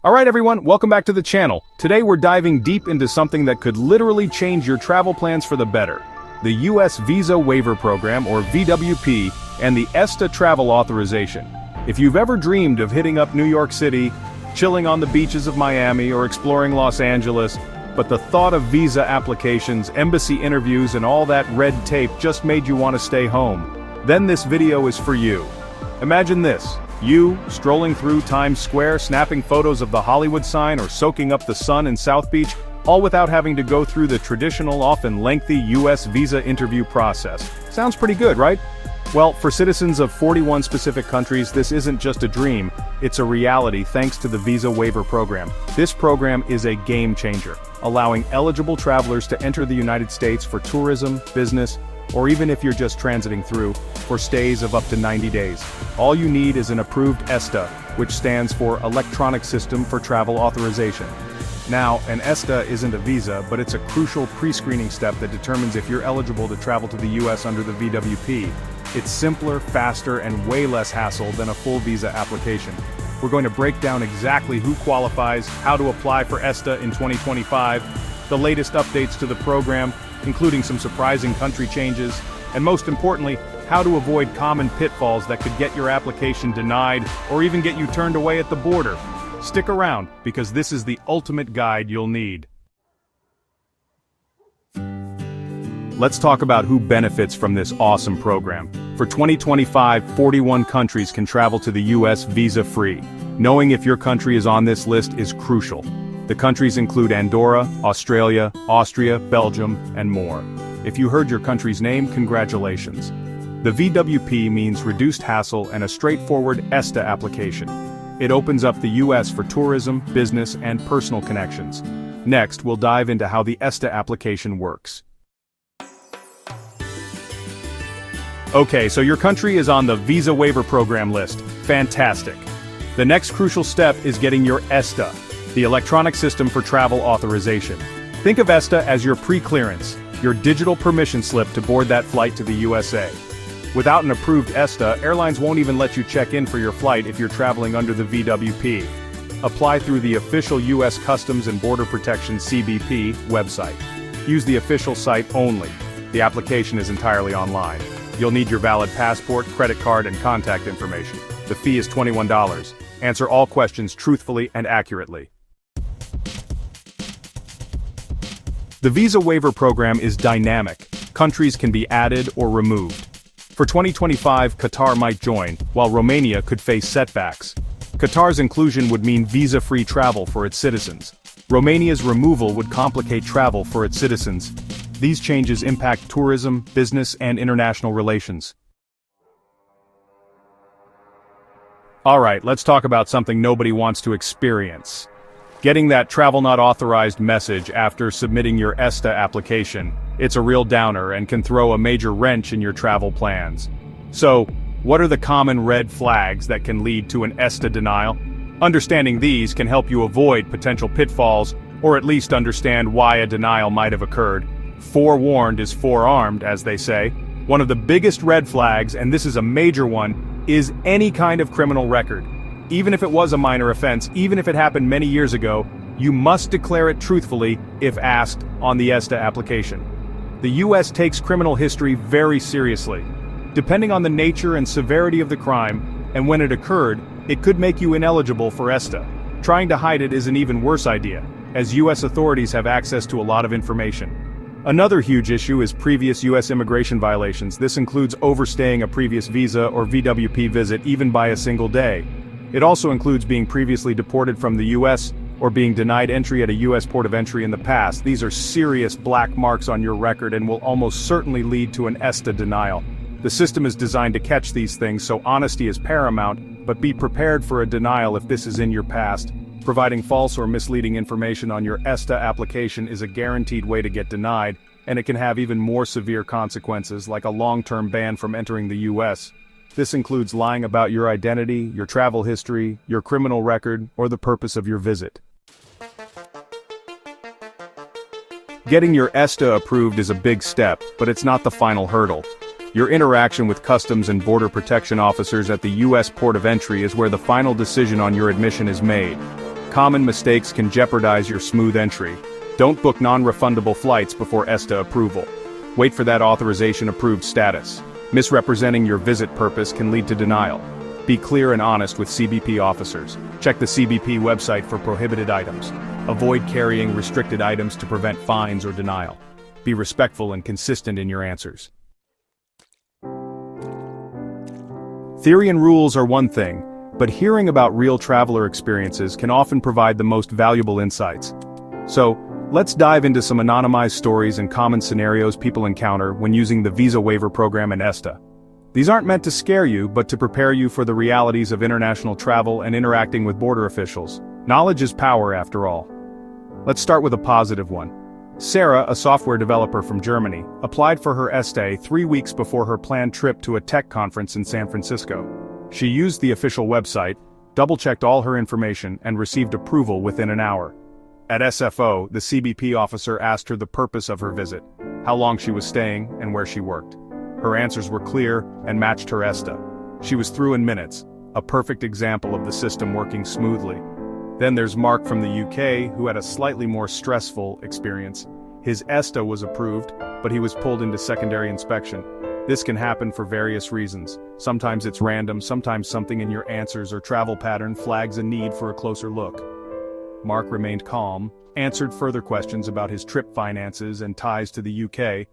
Alright everyone, welcome back to the channel. Today we're diving deep into something that could literally change your travel plans for the better. The US Visa Waiver Program, or VWP, and the ESTA travel authorization. If you've ever dreamed of hitting up New York City, chilling on the beaches of Miami, or exploring Los Angeles, but the thought of visa applications, embassy interviews, and all that red tape just made you want to stay home, then this video is for you. Imagine this. You, strolling through Times Square, snapping photos of the Hollywood sign or soaking up the sun in South Beach, all without having to go through the traditional, often lengthy US visa interview process. Sounds pretty good, right? Well, for citizens of 41 specific countries, this isn't just a dream, it's a reality thanks to the Visa Waiver Program. This program is a game changer, allowing eligible travelers to enter the United States for tourism, business, or even if you're just transiting through, for stays of up to 90 days. All you need is an approved ESTA, which stands for Electronic System for Travel Authorization. Now, an ESTA isn't a visa, but it's a crucial pre-screening step that determines if you're eligible to travel to the US under the VWP. It's simpler, faster, and way less hassle than a full visa application. We're going to break down exactly who qualifies, how to apply for ESTA in 2025, the latest updates to the program, including some surprising country changes, and most importantly, how to avoid common pitfalls that could get your application denied or even get you turned away at the border. Stick around, because this is the ultimate guide you'll need. Let's talk about who benefits from this awesome program. For 2025, 41 countries can travel to the US visa-free. Knowing if your country is on this list is crucial. The countries include Andorra, Australia, Austria, Belgium, and more. If you heard your country's name, congratulations. The VWP means reduced hassle and a straightforward ESTA application. It opens up the US for tourism, business, and personal connections. Next, we'll dive into how the ESTA application works. Okay, so your country is on the Visa Waiver Program list. Fantastic. The next crucial step is getting your ESTA, the Electronic System for Travel Authorization. Think of ESTA as your pre-clearance, your digital permission slip to board that flight to the USA. Without an approved ESTA, airlines won't even let you check in for your flight if you're traveling under the VWP. Apply through the official US Customs and Border Protection (CBP) website. Use the official site only. The application is entirely online. You'll need your valid passport, credit card, and contact information. The fee is $21. Answer all questions truthfully and accurately. The Visa Waiver Program is dynamic. Countries can be added or removed. For 2025, Qatar might join, while Romania could face setbacks. Qatar's inclusion would mean visa-free travel for its citizens. Romania's removal would complicate travel for its citizens. These changes impact tourism, business, and international relations. Alright, let's talk about something nobody wants to experience. Getting that travel not authorized message after submitting your ESTA application. It's a real downer and can throw a major wrench in your travel plans. So, what are the common red flags that can lead to an ESTA denial? Understanding these can help you avoid potential pitfalls, or at least understand why a denial might have occurred. Forewarned is forearmed, as they say. One of the biggest red flags, and this is a major one, is any kind of criminal record. Even if it was a minor offense, even if it happened many years ago, you must declare it truthfully if asked on the ESTA application. The US takes criminal history very seriously. Depending on the nature and severity of the crime, and when it occurred, it could make you ineligible for ESTA. Trying to hide it is an even worse idea, as US authorities have access to a lot of information. Another huge issue is previous US immigration violations. This includes overstaying a previous visa or VWP visit even by a single day. It also includes being previously deported from the US or being denied entry at a US port of entry in the past. These are serious black marks on your record and will almost certainly lead to an ESTA denial. The system is designed to catch these things, so honesty is paramount, but be prepared for a denial if this is in your past. Providing false or misleading information on your ESTA application is a guaranteed way to get denied, and it can have even more severe consequences, like a long-term ban from entering the US. This includes lying about your identity, your travel history, your criminal record, or the purpose of your visit. Getting your ESTA approved is a big step, but it's not the final hurdle. Your interaction with Customs and Border Protection officers at the US port of entry is where the final decision on your admission is made. Common mistakes can jeopardize your smooth entry. Don't book non-refundable flights before ESTA approval. Wait for that authorization approved status. Misrepresenting your visit purpose can lead to denial. Be clear and honest with CBP officers. Check the CBP website for prohibited items. Avoid carrying restricted items to prevent fines or denial. Be respectful and consistent in your answers. Theory and rules are one thing, but hearing about real traveler experiences can often provide the most valuable insights. So, let's dive into some anonymized stories and common scenarios people encounter when using the Visa Waiver Program and ESTA. These aren't meant to scare you, but to prepare you for the realities of international travel and interacting with border officials. Knowledge is power, after all. Let's start with a positive one. Sarah, a software developer from Germany, applied for her ESTA 3 weeks before her planned trip to a tech conference in San Francisco. She used the official website, double-checked all her information, and received approval within an hour. At SFO, the CBP officer asked her the purpose of her visit, how long she was staying, and where she worked. Her answers were clear and matched her ESTA. She was through in minutes, a perfect example of the system working smoothly. Then there's Mark from the UK, who had a slightly more stressful experience. His ESTA was approved, but he was pulled into secondary inspection. This can happen for various reasons. Sometimes it's random, sometimes something in your answers or travel pattern flags a need for a closer look. Mark remained calm, answered further questions about his trip finances and ties to the UK,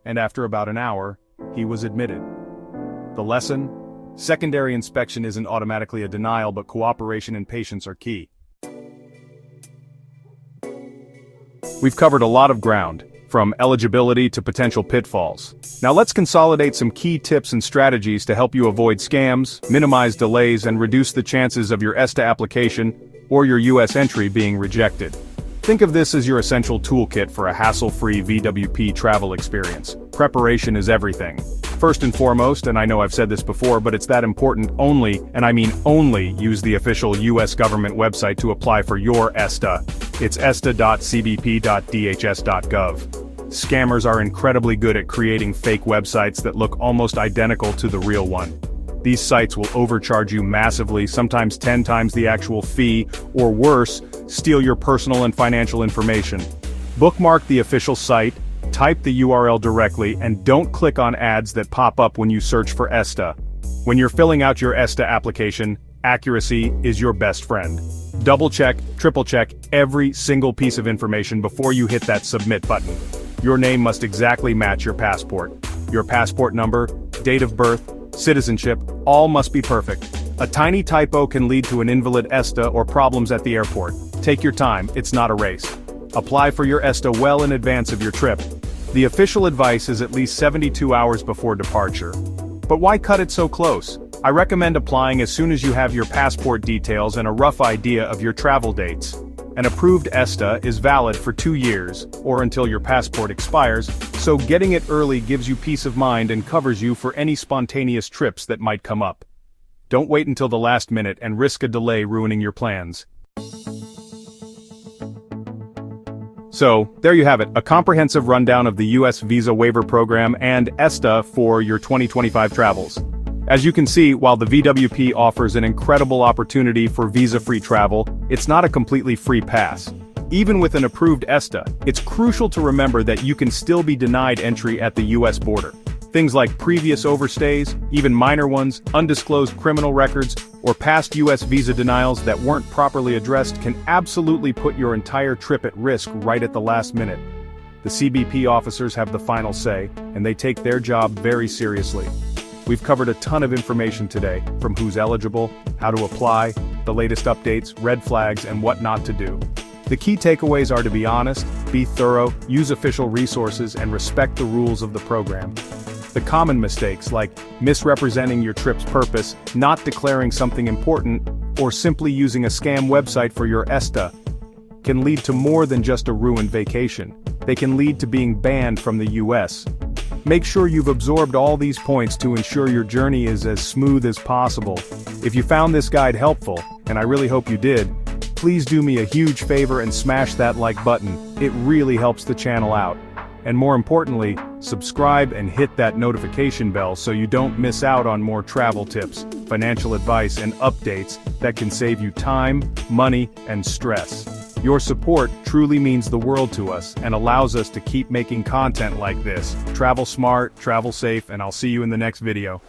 and after about an hour, he was admitted. The lesson? Secondary inspection isn't automatically a denial, but cooperation and patience are key. We've covered a lot of ground, from eligibility to potential pitfalls. Now let's consolidate some key tips and strategies to help you avoid scams, minimize delays, and reduce the chances of your ESTA application or your US entry being rejected. Think of this as your essential toolkit for a hassle-free VWP travel experience. Preparation is everything. First and foremost, and I know I've said this before, but it's that important, only, and I mean only, use the official US government website to apply for your ESTA. It's esta.cbp.dhs.gov. Scammers are incredibly good at creating fake websites that look almost identical to the real one. These sites will overcharge you massively, sometimes 10 times the actual fee, or worse, steal your personal and financial information. Bookmark the official site, type the URL directly, and don't click on ads that pop up when you search for ESTA. When you're filling out your ESTA application, accuracy is your best friend. Double-check, triple-check every single piece of information before you hit that submit button. Your name must exactly match your passport. Your passport number, date of birth, citizenship, all must be perfect. A tiny typo can lead to an invalid ESTA or problems at the airport. Take your time, it's not a race. Apply for your ESTA well in advance of your trip. The official advice is at least 72 hours before departure. But why cut it so close? I recommend applying as soon as you have your passport details and a rough idea of your travel dates. An approved ESTA is valid for 2 years, or until your passport expires, so getting it early gives you peace of mind and covers you for any spontaneous trips that might come up. Don't wait until the last minute and risk a delay ruining your plans. So, there you have it, a comprehensive rundown of the US Visa Waiver Program and ESTA for your 2025 travels. As you can see, while the VWP offers an incredible opportunity for visa-free travel, it's not a completely free pass. Even with an approved ESTA, it's crucial to remember that you can still be denied entry at the US border. Things like previous overstays, even minor ones, undisclosed criminal records, or past US visa denials that weren't properly addressed can absolutely put your entire trip at risk right at the last minute. The CBP officers have the final say, and they take their job very seriously. We've covered a ton of information today, from who's eligible, how to apply, the latest updates, red flags, and what not to do. The key takeaways are to be honest, be thorough, use official resources, and respect the rules of the program. The common mistakes, like misrepresenting your trip's purpose, not declaring something important, or simply using a scam website for your ESTA, can lead to more than just a ruined vacation. They can lead to being banned from the US. Make sure you've absorbed all these points to ensure your journey is as smooth as possible. If you found this guide helpful, and I really hope you did, please do me a huge favor and smash that like button. It really helps the channel out. And more importantly, Subscribe and hit that notification bell so you don't miss out on more travel tips, financial advice and updates that can save you time, money, and stress. Your support truly means the world to us and allows us to keep making content like this. Travel smart, travel safe, and I'll see you in the next video.